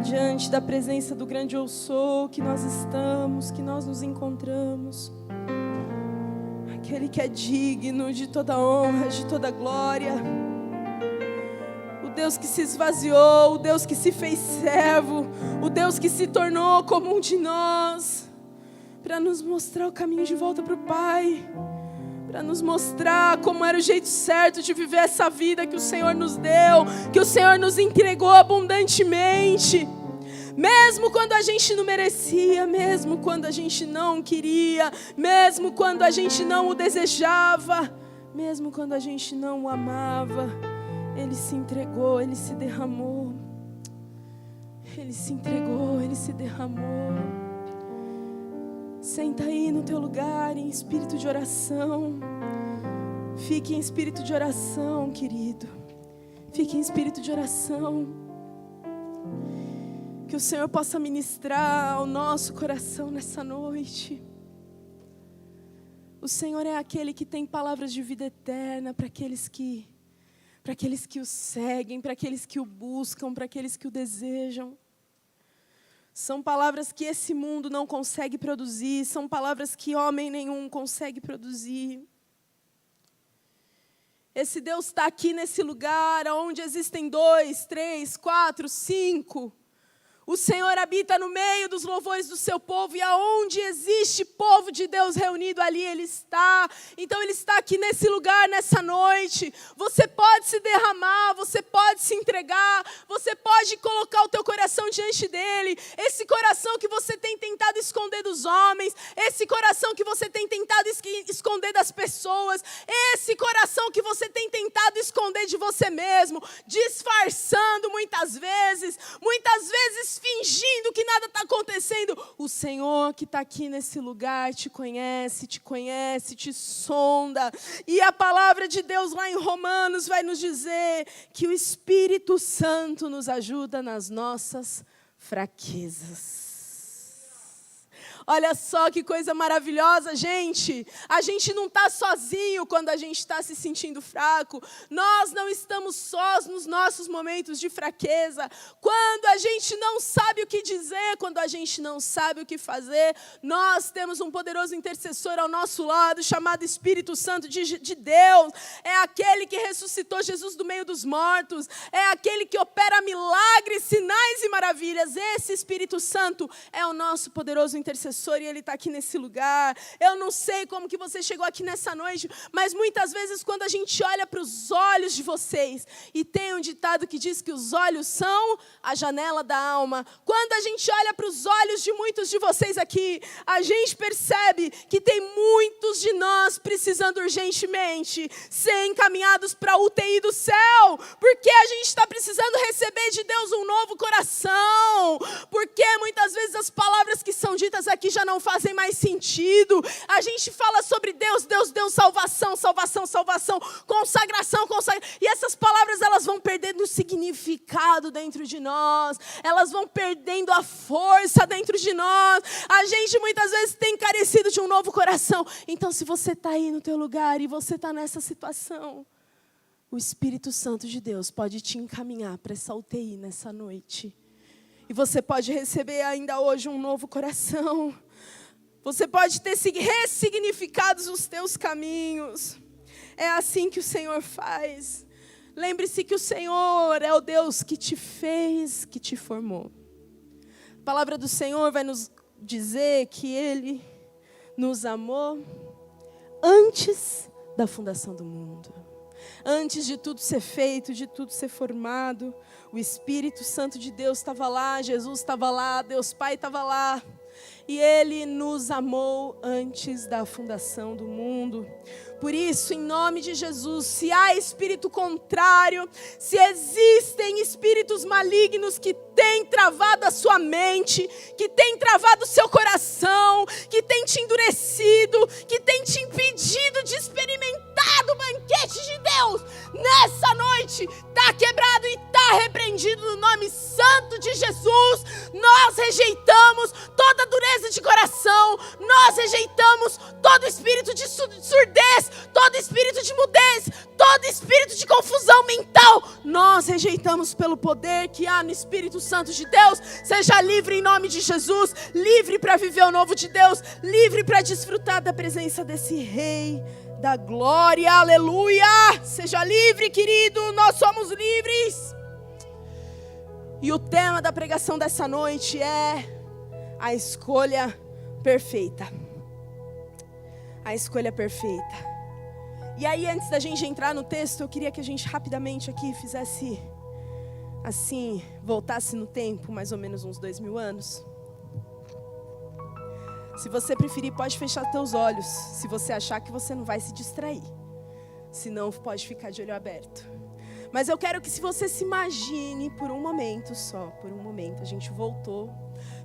diante da presença do grande Eu Sou, que nós estamos, que nós nos encontramos. Aquele que é digno de toda honra, de toda glória. O Deus que se esvaziou, o Deus que se fez servo, o Deus que se tornou como um de nós, para nos mostrar o caminho de volta para o Pai, para nos mostrar como era o jeito certo de viver essa vida que o Senhor nos deu, que o Senhor nos entregou abundantemente. Mesmo quando a gente não merecia, mesmo quando a gente não queria, mesmo quando a gente não o desejava, mesmo quando a gente não o amava, Ele se entregou, Ele se derramou. Ele se entregou, Ele se derramou. Senta aí no teu lugar em espírito de oração. Fique em espírito de oração, querido. Fique em espírito de oração. Que o Senhor possa ministrar ao nosso coração nessa noite. O Senhor é aquele que tem palavras de vida eterna para aqueles que o seguem, para aqueles que o buscam, para aqueles que o desejam. São palavras que esse mundo não consegue produzir, são palavras que homem nenhum consegue produzir. Esse Deus está aqui nesse lugar onde existem 2, 3, 4, 5. O Senhor habita no meio dos louvores do seu povo, e aonde existe povo de Deus reunido, ali Ele está. Então Ele está aqui nesse lugar, nessa noite. Você pode se derramar, você pode se entregar, você pode colocar o teu coração diante dEle. Esse coração que você tem tentado esconder dos homens, esse coração que você tem tentado esconder das pessoas, esse coração que você tem tentado esconder de você mesmo, disfarçando muitas vezes fingindo que nada está acontecendo. O Senhor que está aqui nesse lugar te conhece, te sonda. E a palavra de Deus lá em Romanos vai nos dizer que o Espírito Santo nos ajuda nas nossas fraquezas. Olha só que coisa maravilhosa, gente. A gente não está sozinho quando a gente está se sentindo fraco. Nós não estamos sós nos nossos momentos de fraqueza. Quando a gente não sabe o que dizer, quando a gente não sabe o que fazer, nós temos um poderoso intercessor ao nosso lado, chamado Espírito Santo de Deus. É aquele que ressuscitou Jesus do meio dos mortos. É aquele que opera milagres, sinais e maravilhas. Esse Espírito Santo é o nosso poderoso intercessor. E Ele está aqui nesse lugar. Eu não sei como que você chegou aqui nessa noite, mas muitas vezes quando a gente olha para os olhos de vocês, e tem um ditado que diz que os olhos são a janela da alma. Quando a gente olha para os olhos de muitos de vocês aqui, a gente percebe que tem muitos de nós precisando urgentemente ser encaminhados para a UTI do céu, porque a gente está precisando receber de Deus um novo coração, porque muitas vezes as palavras que são ditas aqui já não fazem mais sentido. A gente fala sobre Deus, salvação, consagração. E essas palavras, elas vão perdendo o significado dentro de nós. Elas vão perdendo a força dentro de nós. A gente muitas vezes tem carecido de um novo coração. Então, se você está aí no teu lugar e você está nessa situação, o Espírito Santo de Deus pode te encaminhar para essa UTI nessa noite. E você pode receber ainda hoje um novo coração. Você pode ter ressignificados os teus caminhos. É assim que o Senhor faz. Lembre-se que o Senhor é o Deus que te fez, que te formou. A palavra do Senhor vai nos dizer que Ele nos amou antes da fundação do mundo. Antes de tudo ser feito, de tudo ser formado, o Espírito Santo de Deus estava lá, Jesus estava lá, Deus Pai estava lá. E Ele nos amou antes da fundação do mundo. Por isso, em nome de Jesus, se há espírito contrário, se existem espíritos malignos que têm travado a sua mente, que têm travado o seu coração, que têm te endurecido, que têm te impedido de experimentar desfrutar do banquete de Deus, nessa noite, está quebrado e está repreendido no nome santo de Jesus. Nós rejeitamos toda dureza de coração, nós rejeitamos todo espírito de surdez, todo espírito de mudez, todo espírito de confusão mental. Nós rejeitamos pelo poder que há no Espírito Santo de Deus. Seja livre em nome de Jesus, livre para viver o novo de Deus, livre para desfrutar da presença desse Rei da glória, aleluia. Seja livre, querido, nós somos livres. E o tema da pregação dessa noite é a escolha perfeita. A escolha perfeita. E aí, antes da gente entrar no texto, eu queria que a gente rapidamente aqui fizesse assim, voltasse no tempo, mais ou menos uns 2000 anos. Se você preferir, pode fechar teus olhos, se você achar que você não vai se distrair. Se não, pode ficar de olho aberto. Mas eu quero que se você se imagine por um momento só, por um momento, a gente voltou,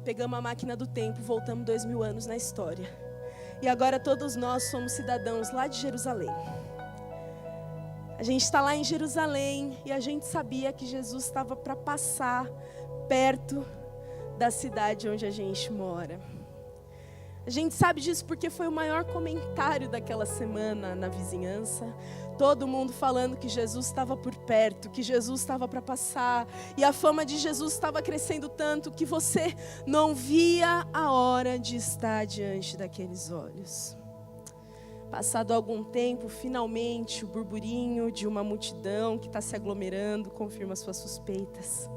pegamos a máquina do tempo, voltamos 2000 anos na história. E agora todos nós somos cidadãos lá de Jerusalém. A gente está lá em Jerusalém e a gente sabia que Jesus estava para passar perto da cidade onde a gente mora. A gente sabe disso porque foi o maior comentário daquela semana na vizinhança. Todo mundo falando que Jesus estava por perto, que Jesus estava para passar. E a fama de Jesus estava crescendo tanto que você não via a hora de estar diante daqueles olhos. Passado algum tempo, finalmente, o burburinho de uma multidão que está se aglomerando confirma suas suspeitas.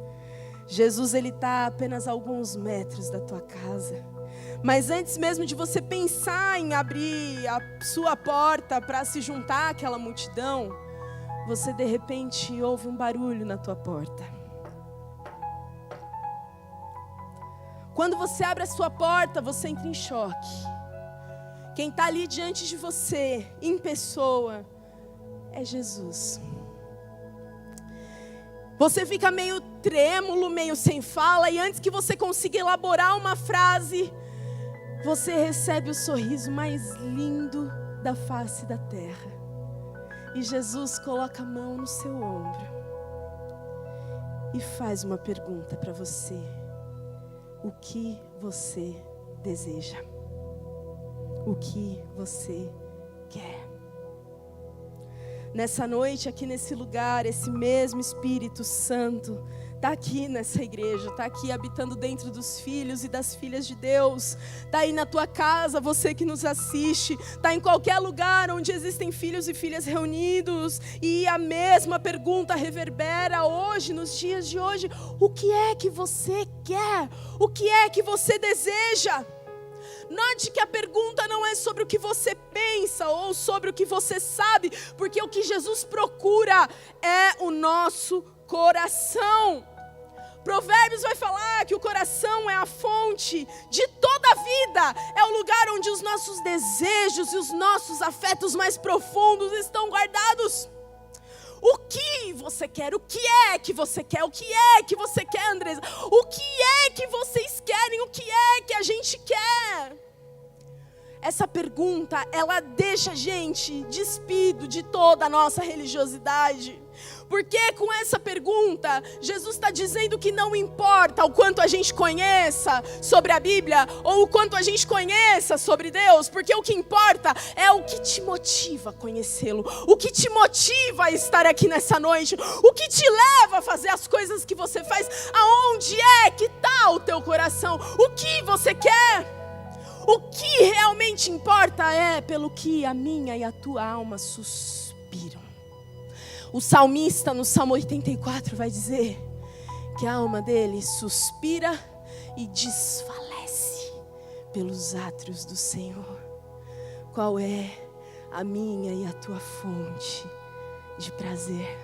Jesus, ele está a apenas alguns metros da tua casa. Mas antes mesmo de você pensar em abrir a sua porta para se juntar àquela multidão, você de repente ouve um barulho na tua porta. Quando você abre a sua porta, você entra em choque. Quem está ali diante de você, em pessoa, é Jesus. Você fica meio trêmulo, meio sem fala, e antes que você consiga elaborar uma frase, você recebe o sorriso mais lindo da face da terra. E Jesus coloca a mão no seu ombro e faz uma pergunta para você. O que você deseja? O que você quer? Nessa noite, aqui nesse lugar, esse mesmo Espírito Santo está aqui nessa igreja, está aqui habitando dentro dos filhos e das filhas de Deus. Está aí na tua casa, você que nos assiste. Está em qualquer lugar onde existem filhos e filhas reunidos. E a mesma pergunta reverbera hoje, nos dias de hoje. O que é que você quer? O que é que você deseja? Note que a pergunta não é sobre o que você pensa ou sobre o que você sabe, porque o que Jesus procura é o nosso coração. Provérbios vai falar que o coração é a fonte de toda a vida, é o lugar onde os nossos desejos e os nossos afetos mais profundos estão guardados. O que você quer? O que é que você quer? O que é que você quer, Andresa? O que é que vocês querem? O que é que a gente quer? Essa pergunta, ela deixa a gente despido de toda a nossa religiosidade. Porque com essa pergunta, Jesus está dizendo que não importa o quanto a gente conheça sobre a Bíblia, ou o quanto a gente conheça sobre Deus, porque o que importa é o que te motiva a conhecê-lo, o que te motiva a estar aqui nessa noite, o que te leva a fazer as coisas que você faz, aonde é que está o teu coração, o que você quer. O que realmente importa é pelo que a minha e a tua alma suspiram. O salmista no Salmo 84 vai dizer que a alma dele suspira e desfalece pelos átrios do Senhor. Qual é a minha e a tua fonte de prazer?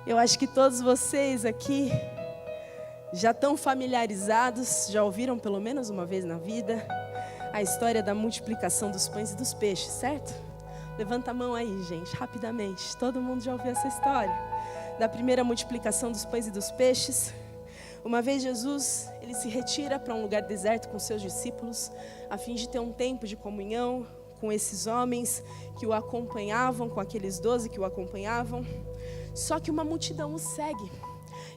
Eu acho que todos vocês aqui já estão familiarizados, já ouviram pelo menos uma vez na vida a história da multiplicação dos pães e dos peixes, certo? Levanta a mão aí, gente, rapidamente. Todo mundo já ouviu essa história da primeira multiplicação dos pães e dos peixes. Uma vez Jesus, ele se retira para um lugar deserto com seus discípulos, a fim de ter um tempo de comunhão com esses homens que o acompanhavam, com aqueles 12 que o acompanhavam. Só que uma multidão o segue.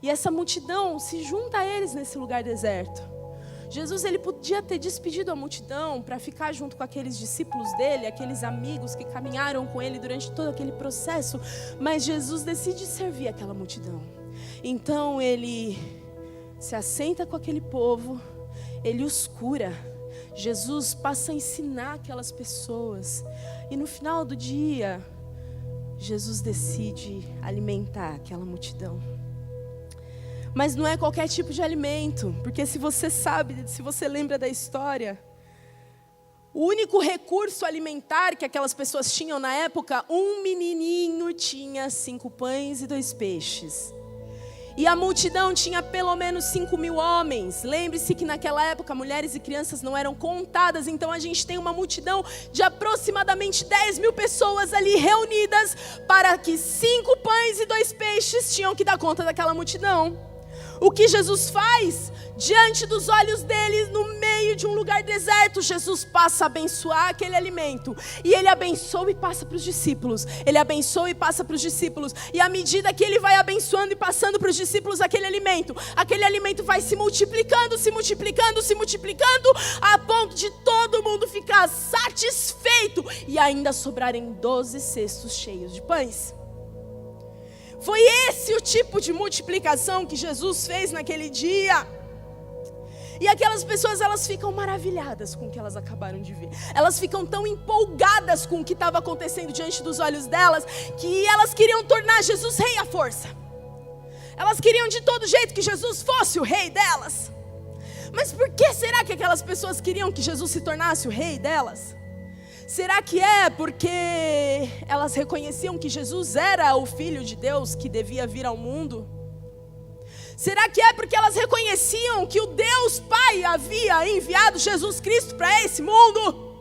E essa multidão se junta a eles nesse lugar deserto. Jesus, ele podia ter despedido a multidão para ficar junto com aqueles discípulos dele, aqueles amigos que caminharam com ele durante todo aquele processo. Mas Jesus decide servir aquela multidão. Então ele se assenta com aquele povo, ele os cura. Jesus passa a ensinar aquelas pessoas. E no final do dia, Jesus decide alimentar aquela multidão. Mas não é qualquer tipo de alimento, porque se você lembra da história, o único recurso alimentar que aquelas pessoas tinham na época, um menininho tinha 5 pães e 2 peixes. E a multidão tinha pelo menos 5.000 homens. Lembre-se que naquela época mulheres e crianças não eram contadas. Então a gente tem uma multidão de aproximadamente 10.000 pessoas ali reunidas para que 5 pães e 2 peixes tinham que dar conta daquela multidão. O que Jesus faz? Diante dos olhos deles, no meio de um lugar deserto, Jesus passa a abençoar aquele alimento. E ele abençoa e passa para os discípulos. Ele abençoa e passa para os discípulos. E à medida que ele vai abençoando e passando para os discípulos aquele alimento vai se multiplicando, se multiplicando, se multiplicando, a ponto de todo mundo ficar satisfeito e ainda sobrarem 12 cestos cheios de pães. Foi esse o tipo de multiplicação que Jesus fez naquele dia. E aquelas pessoas, elas ficam maravilhadas com o que elas acabaram de ver. Elas ficam tão empolgadas com o que estava acontecendo diante dos olhos delas, que elas queriam tornar Jesus rei à força. Elas queriam de todo jeito que Jesus fosse o rei delas. Mas por que será que aquelas pessoas queriam que Jesus se tornasse o rei delas? Será que é porque elas reconheciam que Jesus era o Filho de Deus que devia vir ao mundo? Será que é porque elas reconheciam que o Deus Pai havia enviado Jesus Cristo para esse mundo?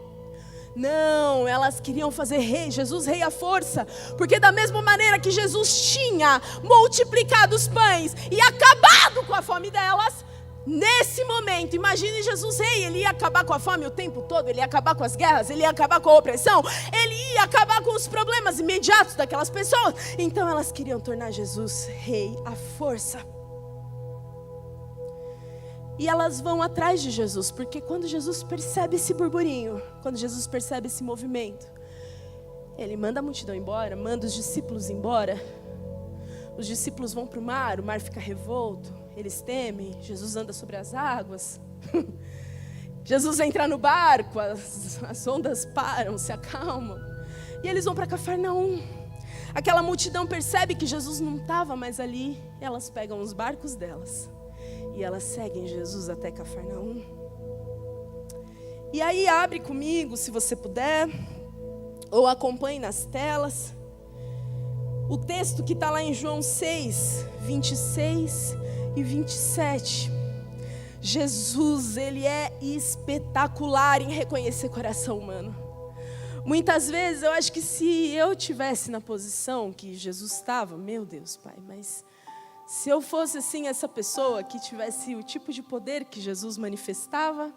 Não, elas queriam fazer Jesus rei à força, porque da mesma maneira que Jesus tinha multiplicado os pães e acabado com a fome delas, nesse momento, imagine Jesus rei, ele ia acabar com a fome o tempo todo, ele ia acabar com as guerras, ele ia acabar com a opressão, ele ia acabar com os problemas imediatos daquelas pessoas. Então elas queriam tornar Jesus rei à força. E elas vão atrás de Jesus, porque quando Jesus percebe esse burburinho, quando Jesus percebe esse movimento, ele manda a multidão embora, manda os discípulos embora. Os discípulos vão para o mar fica revolto, eles temem, Jesus anda sobre as águas. Jesus entra no barco, as ondas param, se acalmam. E eles vão para Cafarnaum. Aquela multidão percebe que Jesus não estava mais ali, elas pegam os barcos delas e elas seguem Jesus até Cafarnaum. E aí abre comigo, se você puder, ou acompanhe nas telas, o texto que está lá em João 6, 26 e 27. Jesus, ele é espetacular em reconhecer coração humano. Muitas vezes eu acho que se eu tivesse na posição que Jesus estava, meu Deus, Pai, mas se eu fosse assim essa pessoa que tivesse o tipo de poder que Jesus manifestava,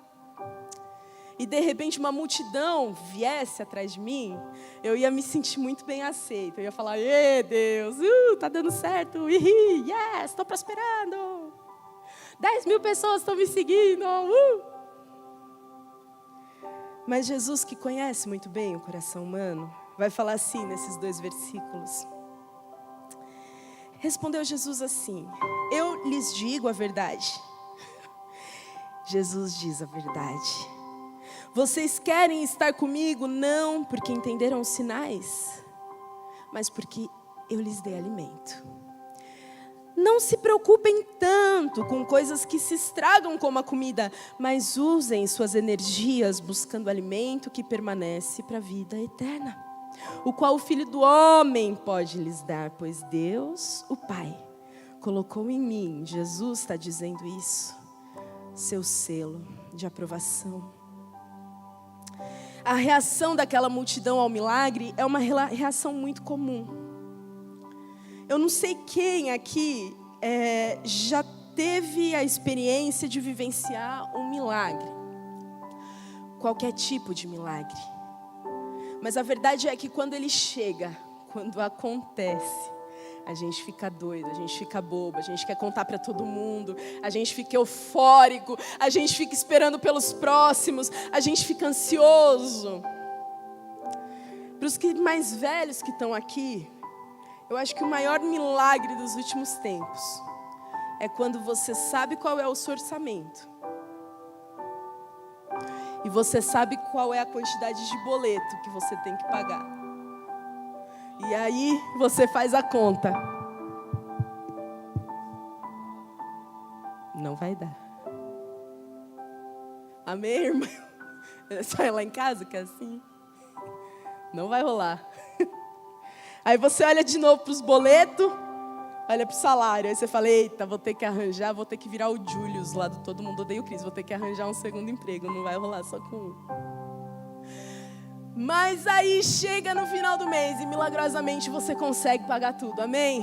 e de repente uma multidão viesse atrás de mim, eu ia me sentir muito bem aceita. Eu ia falar, ê Deus, tá dando certo, yes, estou prosperando. 10.000 pessoas estão me seguindo, Mas Jesus, que conhece muito bem o coração humano, vai falar assim nesses 2 versículos. Respondeu Jesus assim, eu lhes digo a verdade. Jesus diz a verdade. Vocês querem estar comigo não porque entenderam os sinais, mas porque eu lhes dei alimento. Não se preocupem tanto com coisas que se estragam como a comida, mas usem suas energias buscando alimento que permanece para a vida eterna, o qual o Filho do Homem pode lhes dar, pois Deus, o Pai, colocou em mim, Jesus está dizendo isso, seu selo de aprovação. A reação daquela multidão ao milagre é uma reação muito comum. Eu não sei quem aqui já teve a experiência de vivenciar um milagre. Qualquer tipo de milagre. Mas a verdade é que quando ele chega, quando acontece, a gente fica doido, a gente fica bobo, a gente quer contar para todo mundo, a gente fica eufórico, a gente fica esperando pelos próximos, a gente fica ansioso. Para os mais velhos que estão aqui, eu acho que o maior milagre dos últimos tempos é quando você sabe qual é o seu orçamento e você sabe qual é a quantidade de boleto que você tem que pagar. E aí você faz a conta. Não vai dar. Amém, irmã? É só ir lá em casa que é assim. Não vai rolar. Aí você olha de novo para os boletos, olha para o salário. Aí você fala, eita, vou ter que arranjar, vou ter que virar o Julius lá do Todo Mundo Odeia o Cris. Vou ter que arranjar um segundo emprego, não vai rolar só com um. Mas aí chega no final do mês e milagrosamente você consegue pagar tudo, amém?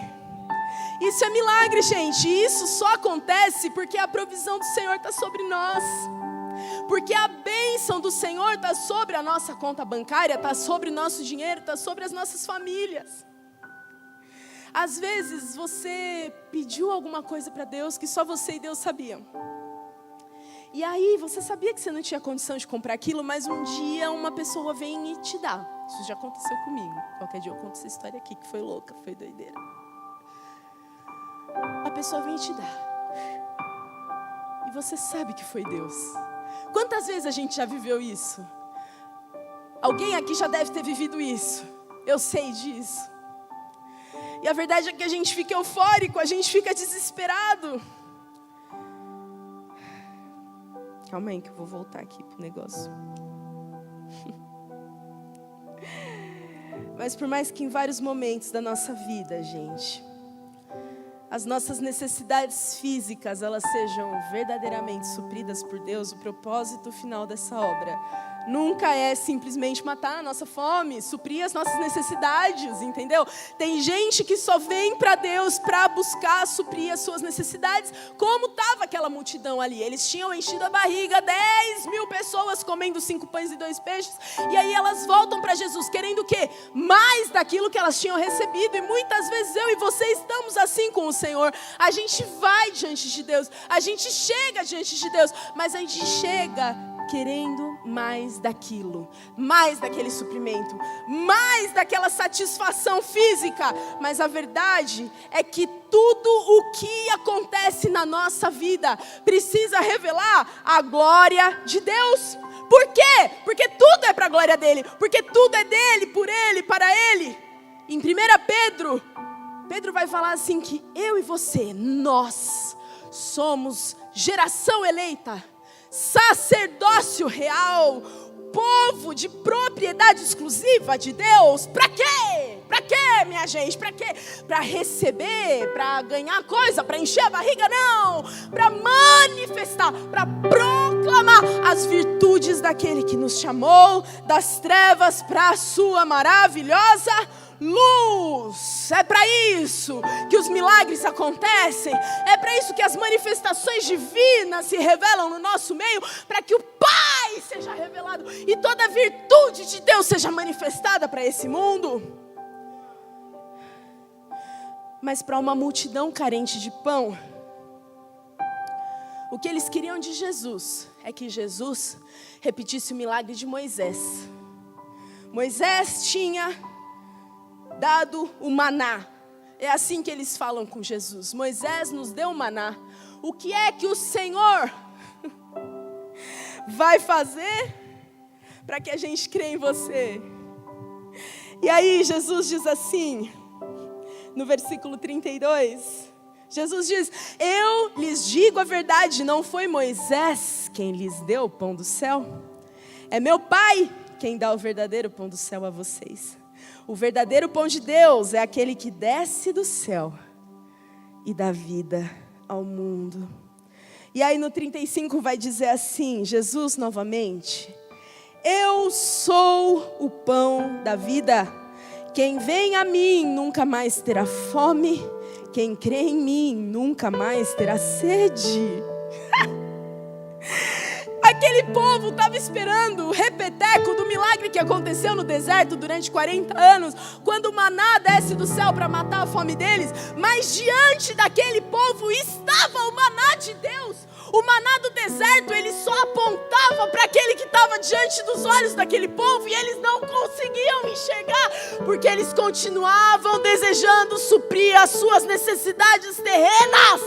Isso é milagre, gente. Isso só acontece porque a provisão do Senhor está sobre nós. Porque a bênção do Senhor está sobre a nossa conta bancária, está sobre o nosso dinheiro, está sobre as nossas famílias. Às vezes você pediu alguma coisa para Deus que só você e Deus sabiam. E aí você sabia que você não tinha condição de comprar aquilo, mas um dia uma pessoa vem e te dá. Isso já aconteceu comigo. Qualquer dia eu conto essa história aqui, que foi louca, foi doideira. A pessoa vem e te dá. E você sabe que foi Deus. Quantas vezes a gente já viveu isso? Alguém aqui já deve ter vivido isso. Eu sei disso. E a verdade é que a gente fica eufórico, a gente fica desesperado. Calma aí que eu vou voltar aqui pro negócio. Mas por mais que em vários momentos da nossa vida, gente, as nossas necessidades físicas, elas sejam verdadeiramente supridas por Deus, o propósito final dessa obra nunca é simplesmente matar a nossa fome, suprir as nossas necessidades, entendeu? Tem gente que só vem para Deus para buscar suprir as suas necessidades, como estava aquela multidão ali. Eles tinham enchido a barriga, 10.000 pessoas comendo 5 pães e 2 peixes, e aí elas voltam para Jesus, querendo o quê? Mais daquilo que elas tinham recebido. E muitas vezes eu e você estamos assim com o Senhor. A gente vai diante de Deus, a gente chega diante de Deus, mas a gente chega querendo mais daquilo, mais daquele suprimento, mais daquela satisfação física. Mas a verdade é que tudo o que acontece na nossa vida precisa revelar a glória de Deus. Por quê? Porque tudo é para a glória dele, porque tudo é dele, por ele, para ele. Em 1 Pedro vai falar assim que eu e você, nós somos geração eleita, sacerdócio real, povo de propriedade exclusiva de Deus. Para quê? Para quê, minha gente? Para quê? Para receber, para ganhar coisa, para encher a barriga? Não! Para manifestar, para proclamar as virtudes daquele que nos chamou das trevas para a sua maravilhosa luz. É para isso que os milagres acontecem. É para isso que as manifestações divinas se revelam no nosso meio, para que o Pai seja revelado e toda a virtude de Deus seja manifestada para esse mundo. Mas para uma multidão carente de pão, o que eles queriam de Jesus é que Jesus repetisse o milagre de Moisés. Moisés tinha dado o maná. É assim que eles falam com Jesus. Moisés nos deu o maná. O que é que o Senhor vai fazer para que a gente crê em você? E aí Jesus diz assim, no versículo 32, Jesus diz: eu lhes digo a verdade, não foi Moisés quem lhes deu o pão do céu, é meu Pai quem dá o verdadeiro pão do céu a vocês. O verdadeiro pão de Deus é aquele que desce do céu e dá vida ao mundo. E aí no 35 vai dizer assim, Jesus novamente: eu sou o pão da vida. Quem vem a mim nunca mais terá fome. Quem crê em mim nunca mais terá sede. Aquele povo estava esperando o repeteco do milagre que aconteceu no deserto durante 40 anos, quando o maná desce do céu para matar a fome deles. Mas diante daquele povo estava o maná de Deus. O maná do deserto, ele só apontava para aquele que estava diante dos olhos daquele povo, e eles não conseguiam enxergar, porque eles continuavam desejando suprir as suas necessidades terrenas.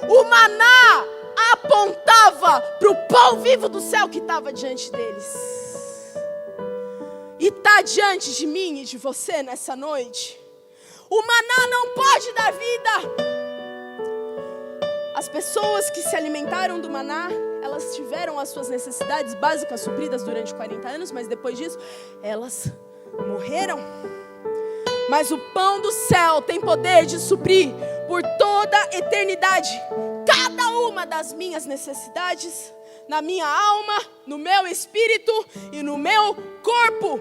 O maná apontava para o pão vivo do céu que estava diante deles. E está diante de mim e de você nessa noite. O maná não pode dar vida. As pessoas que se alimentaram do maná, elas tiveram as suas necessidades básicas supridas durante 40 anos, mas depois disso, elas morreram. Mas o pão do céu tem poder de suprir por toda a eternidade cada uma das minhas necessidades, na minha alma, no meu espírito e no meu corpo.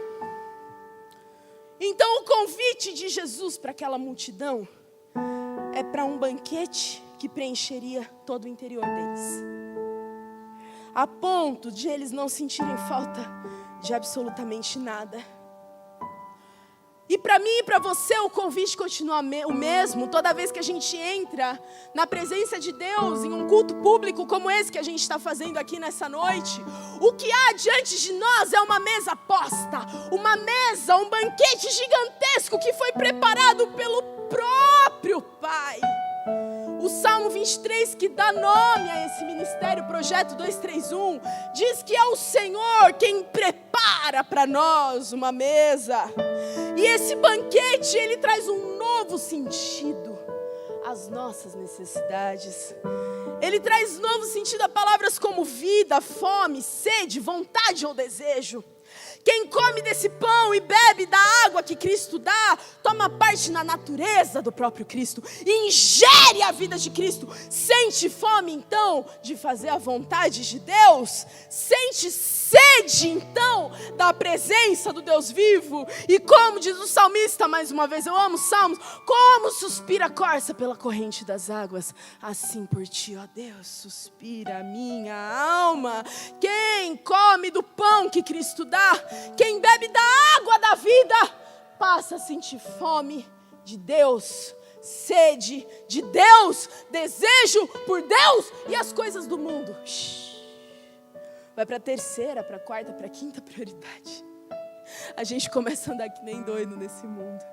Então o convite de Jesus para aquela multidão é para um banquete que preencheria todo o interior deles, a ponto de eles não sentirem falta de absolutamente nada. E para mim e para você o convite continua o mesmo. Toda vez que a gente entra na presença de Deus, em um culto público como esse que a gente está fazendo aqui nessa noite, o que há diante de nós é uma mesa posta, uma mesa, um banquete gigantesco que foi preparado pelo próprio Pai. O Salmo 23, que dá nome a esse ministério, Projeto 231, diz que é o Senhor quem prepara para nós uma mesa. E esse banquete, ele traz um novo sentido às nossas necessidades. Ele traz novo sentido a palavras como vida, fome, sede, vontade ou desejo. Quem come desse pão e bebe da água que Cristo dá, toma parte na natureza do próprio Cristo, ingere a vida de Cristo. Sente fome então de fazer a vontade de Deus? Sente sede então da presença do Deus vivo? E como diz o salmista, mais uma vez, eu amo salmos, como suspira a corça pela corrente das águas, assim por ti, ó Deus, suspira a minha alma. Quem come do pão que Cristo dá, quem bebe da água da vida, passa a sentir fome de Deus, sede de Deus, desejo por Deus e as coisas do mundo. Vai para a terceira, para a quarta, para a quinta prioridade. A gente começa a andar que nem doido nesse mundo,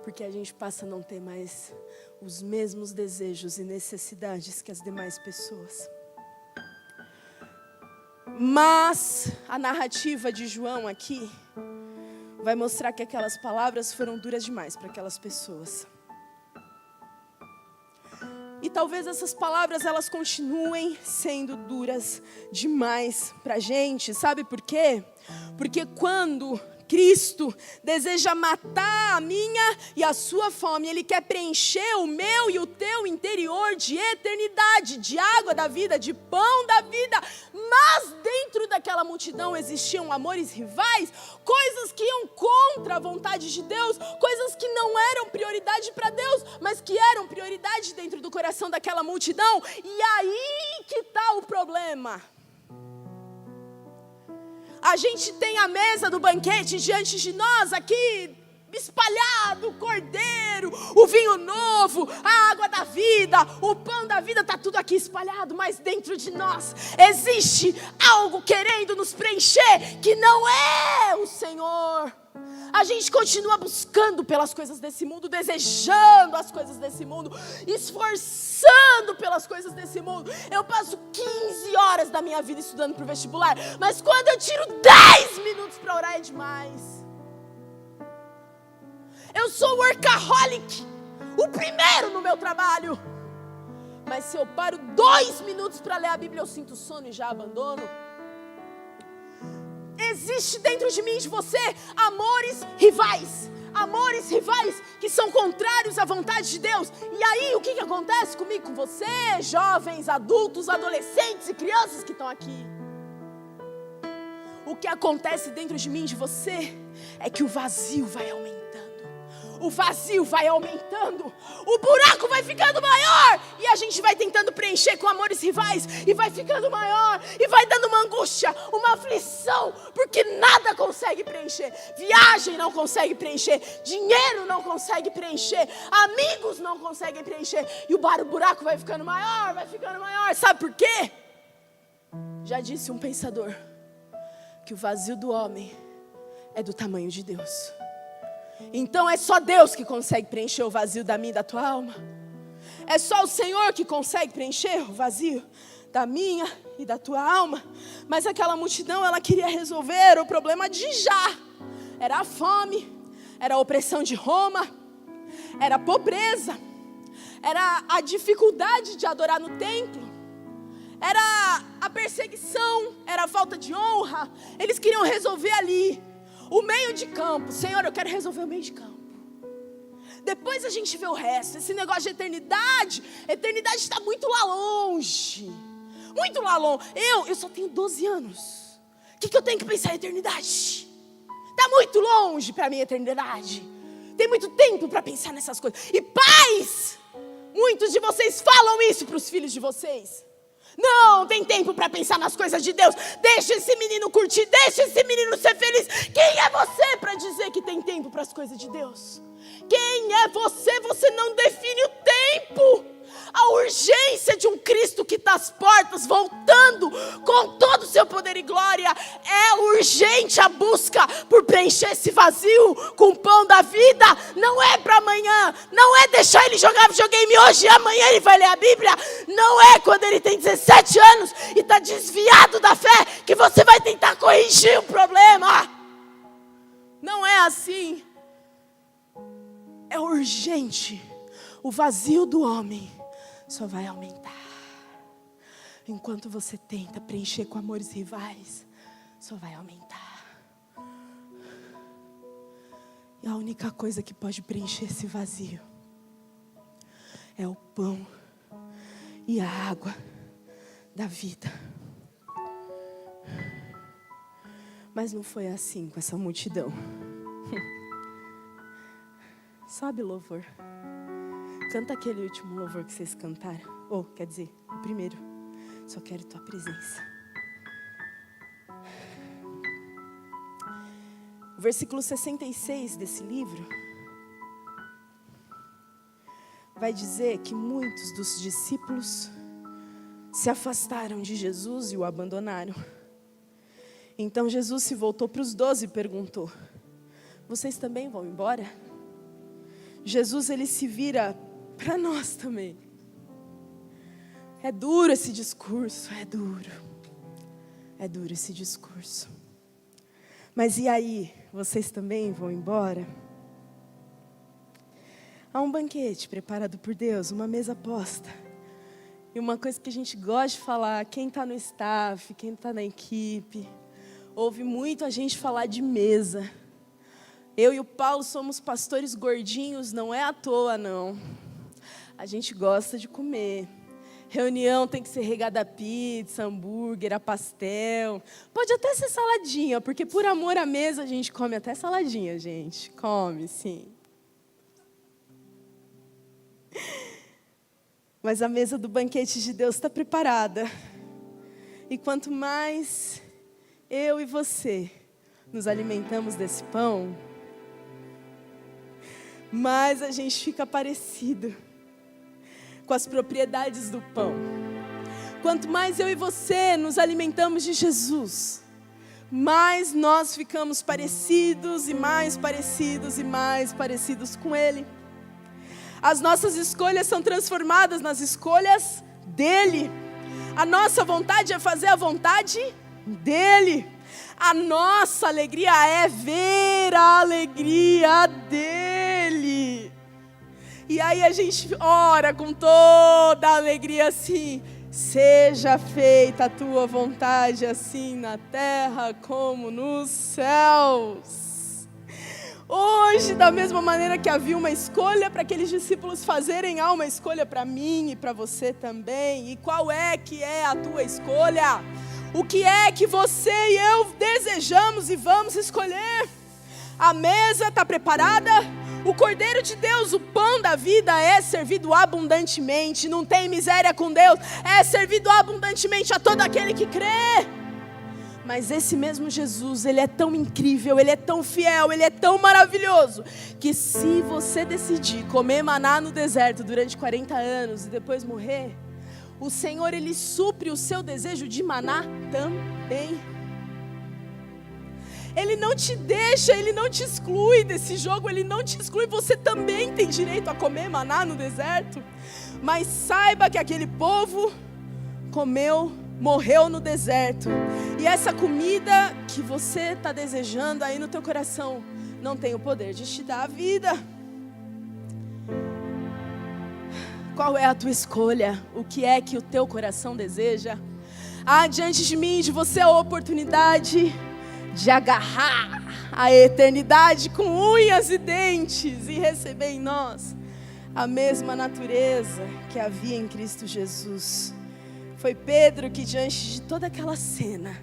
porque a gente passa a não ter mais os mesmos desejos e necessidades que as demais pessoas. Mas a narrativa de João aqui vai mostrar que aquelas palavras foram duras demais para aquelas pessoas. E talvez essas palavras elas continuem sendo duras demais para a gente. Sabe por quê? Porque quando Cristo deseja matar a minha e a sua fome, Ele quer preencher o meu e o teu interior de eternidade, de água da vida, de pão da vida. Mas dentro daquela multidão existiam amores rivais, coisas que iam contra a vontade de Deus, coisas que não eram prioridade para Deus, mas que eram prioridade dentro do coração daquela multidão. E aí que está o problema. A gente tem a mesa do banquete diante de nós aqui, espalhado, o cordeiro, o vinho novo, a água da vida, o pão da vida, está tudo aqui espalhado, mas dentro de nós existe algo querendo nos preencher, que não é o Senhor. A gente continua buscando pelas coisas desse mundo, desejando as coisas desse mundo, esforçando pelas coisas desse mundo. Eu passo 15 horas da minha vida estudando para o vestibular, mas quando eu tiro 10 minutos para orar é demais. Eu sou workaholic, o primeiro no meu trabalho. Mas se eu paro 2 minutos para ler a Bíblia, eu sinto sono e já abandono. Existe dentro de mim e de você amores rivais que são contrários à vontade de Deus. E aí o que acontece comigo, com você, jovens, adultos, adolescentes e crianças que estão aqui? O que acontece dentro de mim e de você é que o vazio vai aumentando. O vazio vai aumentando, o buraco vai ficando maior, e a gente vai tentando preencher com amores rivais, e vai ficando maior, e vai dando uma angústia, uma aflição, porque nada consegue preencher. Viagem não consegue preencher, dinheiro não consegue preencher, amigos não conseguem preencher, e o buraco vai ficando maior, sabe por quê? Já disse um pensador, que o vazio do homem é do tamanho de Deus. Então é só Deus que consegue preencher o vazio da minha e da tua alma. É só o Senhor que consegue preencher o vazio da minha e da tua alma. Mas aquela multidão, ela queria resolver o problema de já. Era a fome, era a opressão de Roma, era a pobreza, era a dificuldade de adorar no templo, era a perseguição, era a falta de honra. Eles queriam resolver ali. O meio de campo. Senhor, eu quero resolver o meio de campo. Depois a gente vê o resto. Esse negócio de eternidade está muito lá longe. Muito lá longe. Eu só tenho 12 anos. O que eu tenho que pensar em eternidade? Está muito longe para mim a eternidade. Tem muito tempo para pensar nessas coisas. E pais, muitos de vocês falam isso para os filhos de vocês. Não tem tempo para pensar nas coisas de Deus. Deixa esse menino curtir, deixa esse menino ser feliz. Quem é você para dizer que tem tempo para as coisas de Deus? Quem é você? Você não define o tempo. A urgência de um Cristo que está às portas, voltando com todo o seu poder e glória. É urgente a busca por preencher esse vazio com o pão da vida. Não é para amanhã, não é deixar ele jogar videogame hoje e amanhã ele vai ler a Bíblia. Não é quando ele tem 17 anos e está desviado da fé que você vai tentar corrigir o problema. Não é assim. É urgente. O vazio do homem só vai aumentar. Enquanto você tenta preencher com amores rivais, só vai aumentar. E a única coisa que pode preencher esse vazio é o pão e a água da vida. Mas não foi assim com essa multidão. Sobe o louvor. Canta aquele último louvor que vocês cantaram. Ou, quer dizer, o primeiro. Só quero tua presença. O versículo 66 desse livro vai dizer que muitos dos discípulos se afastaram de Jesus e o abandonaram. Então Jesus se voltou para os 12 e perguntou: vocês também vão embora? Jesus, ele se vira para nós também. É duro esse discurso, é duro esse discurso. Mas e aí, vocês também vão embora? Há um banquete preparado por Deus, uma mesa posta. E uma coisa que a gente gosta de falar, quem está no staff, quem está na equipe, ouve muito a gente falar de mesa. Eu e o Paulo somos pastores gordinhos, não é à toa não. A gente gosta de comer. Reunião tem que ser regada a pizza, hambúrguer, a pastel. Pode até ser saladinha, porque por amor à mesa a gente come até saladinha, gente. Come, sim. Mas a mesa do banquete de Deus está preparada. E quanto mais eu e você nos alimentamos desse pão, mais a gente fica parecido com as propriedades do pão. Quanto mais eu e você nos alimentamos de Jesus, mais nós ficamos parecidos e mais parecidos e mais parecidos com Ele. As nossas escolhas são transformadas nas escolhas dEle. A nossa vontade é fazer a vontade dEle. A nossa alegria é ver a alegria dEle. E aí a gente ora com toda a alegria assim: seja feita a tua vontade assim na terra como nos céus. Hoje, da mesma maneira que havia uma escolha para aqueles discípulos fazerem, há uma escolha para mim e para você também. E qual é que é a tua escolha? O que é que você e eu desejamos e vamos escolher? A mesa está preparada, O Cordeiro de Deus, o pão da vida, é servido abundantemente. Não tem miséria com Deus, é servido abundantemente a todo aquele que crê. Mas esse mesmo Jesus, Ele é tão incrível, Ele é tão fiel, Ele é tão maravilhoso, que se você decidir comer maná no deserto durante 40 anos e depois morrer, o Senhor, Ele supre o seu desejo de maná também. Ele não te deixa, Ele não te exclui desse jogo, Ele não te exclui. Você também tem direito a comer maná no deserto. Mas saiba que aquele povo morreu no deserto. E essa comida que você está desejando aí no teu coração não tem o poder de te dar a vida. Qual é a tua escolha? O que é que o teu coração deseja? Diante de mim, de você, a oportunidade de agarrar a eternidade com unhas e dentes e receber em nós a mesma natureza que havia em Cristo Jesus. Foi Pedro que, diante de toda aquela cena,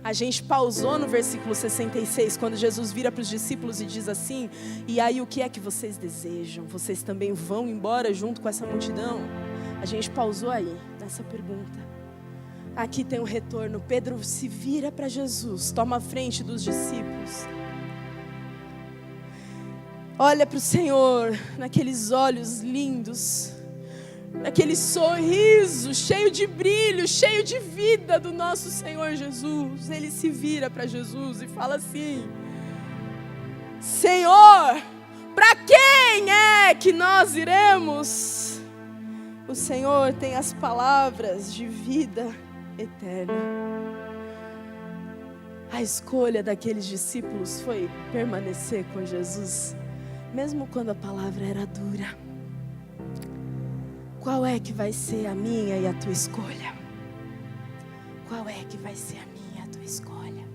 a gente pausou no versículo 66, quando Jesus vira para os discípulos e diz assim: e aí, o que é que vocês desejam? Vocês também vão embora junto com essa multidão? A gente pausou aí, nessa pergunta. Aqui tem um retorno. Pedro se vira para Jesus, toma a frente dos discípulos, olha para o Senhor, naqueles olhos lindos, naquele sorriso cheio de brilho, cheio de vida do nosso Senhor Jesus. Ele se vira para Jesus e fala assim: Senhor, para quem é que nós iremos? O Senhor tem as palavras de vida eterna. A escolha daqueles discípulos foi permanecer com Jesus, mesmo quando a palavra era dura. Qual é que vai ser a minha e a tua escolha? Qual é que vai ser a minha e a tua escolha?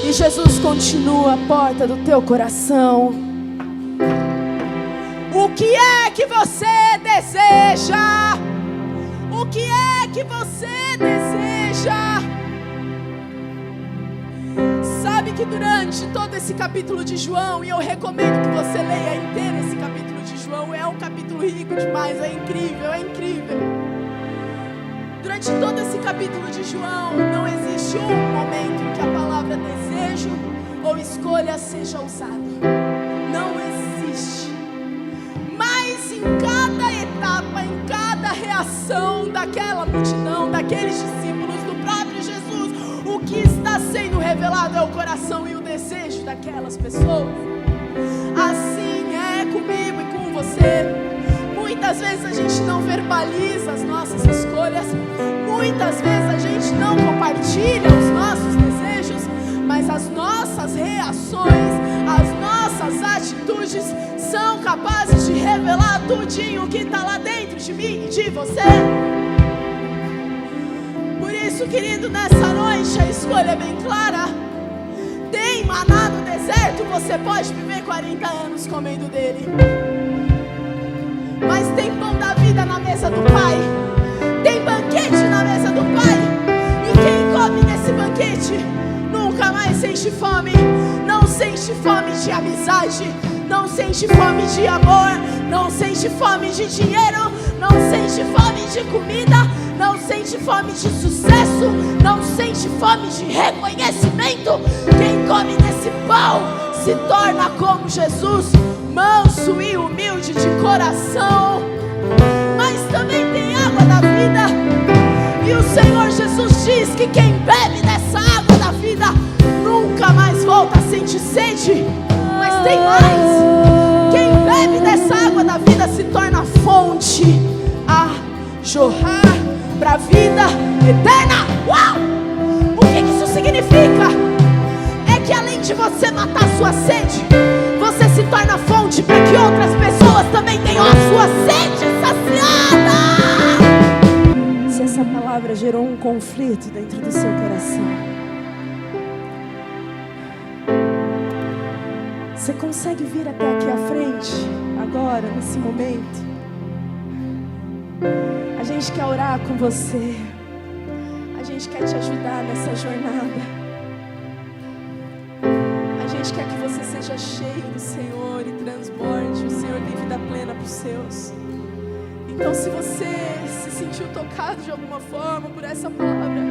E Jesus continua à porta do teu coração. O que é que você deseja? O que é que você deseja? Sabe que durante todo esse capítulo de João, e eu recomendo que você leia inteiro esse capítulo de João, é um capítulo rico demais, é incrível, é incrível. Durante todo esse capítulo de João, não existe um momento em que a palavra desejo ou escolha seja usada. Não existe. Mas em cada etapa, em cada reação daquela multidão, daqueles discípulos, do próprio Jesus, o que está sendo revelado é o coração e o desejo daquelas pessoas. Assim é comigo e com você. Muitas vezes a gente não verbaliza as nossas escolhas, muitas vezes a gente não compartilha os nossos desejos, mas as nossas reações, as nossas atitudes são capazes de revelar tudinho o que está lá dentro de mim e de você. Por isso, querido, nessa noite a escolha é bem clara. Tem maná no deserto, você pode viver 40 anos comendo dele. Mas tem pão da vida na mesa do Pai, tem banquete na mesa do Pai, e quem come nesse banquete nunca mais sente fome. Não sente fome de amizade, não sente fome de amor, não sente fome de dinheiro, não sente fome de comida, não sente fome de sucesso, não sente fome de reconhecimento. Quem come nesse pão se torna como Jesus, manso e humilde de coração. Mas também tem água da vida, e o Senhor Jesus diz que quem bebe dessa água da vida nunca mais volta a sentir sede. Mas tem mais: quem bebe dessa água da vida se torna fonte a jorrar para a vida eterna. Uau! O que isso significa? É que além de você matar sua sede, você se torna fonte para que outras pessoas também tenham a sua sede saciada. Se essa palavra gerou um conflito dentro do seu coração, você consegue vir até aqui à frente, agora, nesse momento? A gente quer orar com você. A gente quer te ajudar nessa jornada. gente quer que você seja cheio do Senhor e transborde. O Senhor tem vida plena para os seus. Então, se você se sentiu tocado de alguma forma por essa palavra,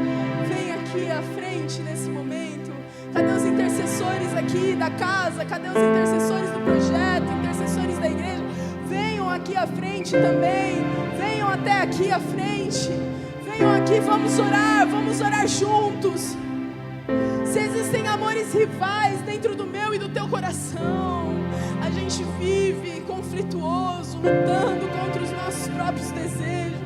vem aqui à frente nesse momento. Cadê os intercessores aqui da casa? Cadê os intercessores do projeto? Intercessores da igreja? Venham aqui à frente também. Venham até aqui à frente. Venham aqui, vamos orar juntos. Se existem amores rivais dentro do meu e do teu coração, a gente vive conflituoso, lutando contra os nossos próprios desejos.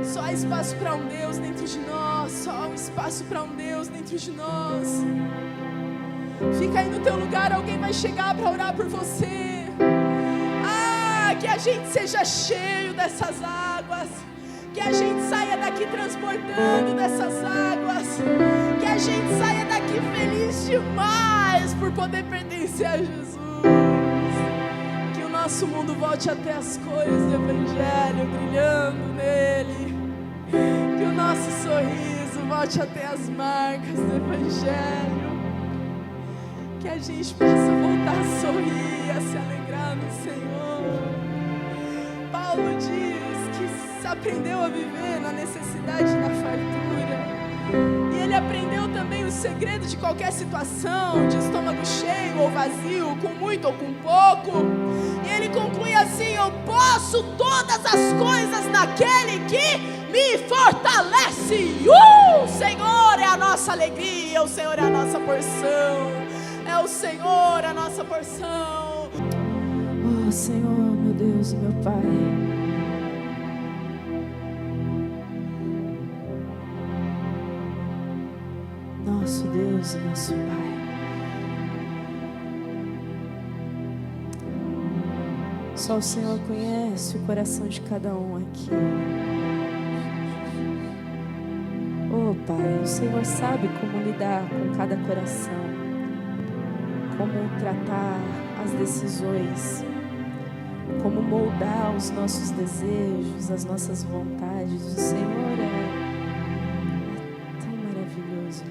Só há espaço para um Deus dentro de nós. Só há um espaço para um Deus dentro de nós. Fica aí no teu lugar, alguém vai chegar para orar por você. Que a gente seja cheio dessas águas. Que a gente saia daqui transbordando dessas águas. Que a gente saia daqui feliz demais por poder pertencer a Jesus. Que o nosso mundo volte a ter as cores do Evangelho brilhando nele. Que o nosso sorriso volte a ter as marcas do Evangelho. Que a gente possa voltar a sorrir, a se alegrar no Senhor. Paulo diz que aprendeu a viver na necessidade da fartura. E ele aprendeu também o segredo de qualquer situação, de estômago cheio ou vazio, com muito ou com pouco. E ele conclui assim: eu posso todas as coisas naquele que me fortalece. O Senhor é a nossa alegria, o Senhor é a nossa porção. É o Senhor a nossa porção. Oh Senhor, meu Deus e meu Pai. Nosso Deus e nosso Pai. Só o Senhor conhece o coração de cada um aqui. Oh Pai, o Senhor sabe como lidar com cada coração, como tratar as decisões, como moldar os nossos desejos, as nossas vontades. O Senhor é tão maravilhoso.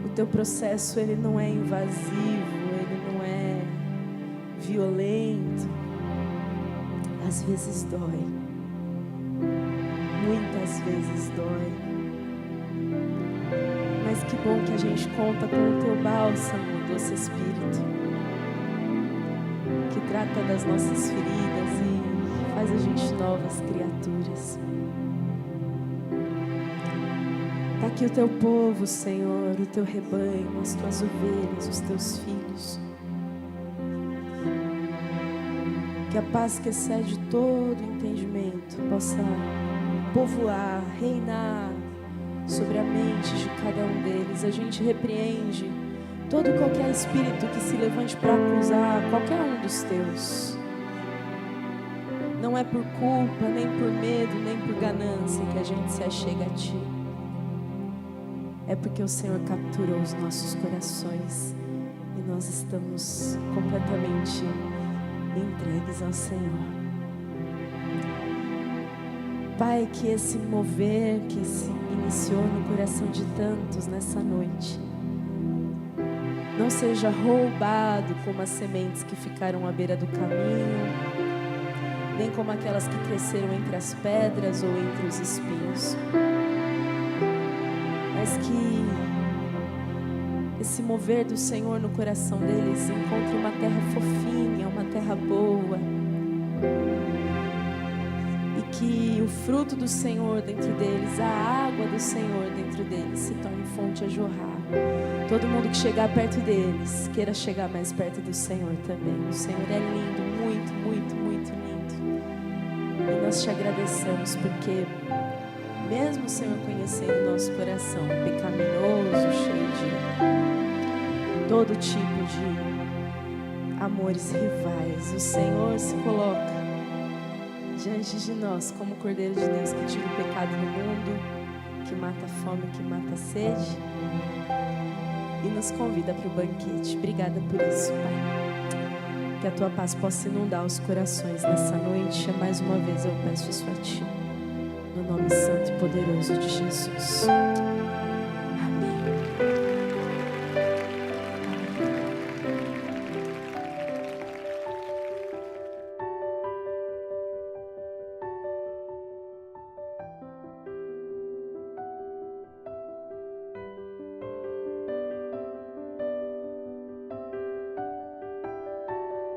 O teu processo, ele não é invasivo, ele não é violento. Às vezes dói, muitas vezes dói. Mas que bom que a gente conta com o teu bálsamo, doce Espírito, que trata das nossas feridas e faz a gente novas criaturas. Está aqui o teu povo, Senhor, o teu rebanho, as tuas ovelhas, os teus filhos. Que a paz que excede todo entendimento possa povoar, reinar sobre a mente de cada um deles. A gente repreende todo e qualquer espírito que se levante para acusar qualquer um dos teus. Não é por culpa, nem por medo, nem por ganância que a gente se achega a Ti. É porque o Senhor capturou os nossos corações e nós estamos completamente entregues ao Senhor. Pai, que esse mover que se iniciou no coração de tantos nessa noite não seja roubado como as sementes que ficaram à beira do caminho, nem como aquelas que cresceram entre as pedras ou entre os espinhos, mas que esse mover do Senhor no coração deles encontre uma terra fofinha, uma terra boa, e que o fruto do Senhor dentro deles, a água do Senhor dentro deles se torne fonte a jorrar. Todo mundo que chegar perto deles queira chegar mais perto do Senhor também. O Senhor é lindo, muito, muito, muito lindo. E nós te agradecemos porque mesmo o Senhor conhecendo o nosso coração pecaminoso, cheio de todo tipo de amores rivais, o Senhor se coloca diante de nós como o Cordeiro de Deus que tira o pecado do mundo, que mata a fome, que mata a sede e nos convida para o banquete. Obrigada por isso, Pai. Que a Tua paz possa inundar os corações nessa noite. Mais uma vez eu peço isso a Ti, no nome santo e poderoso de Jesus.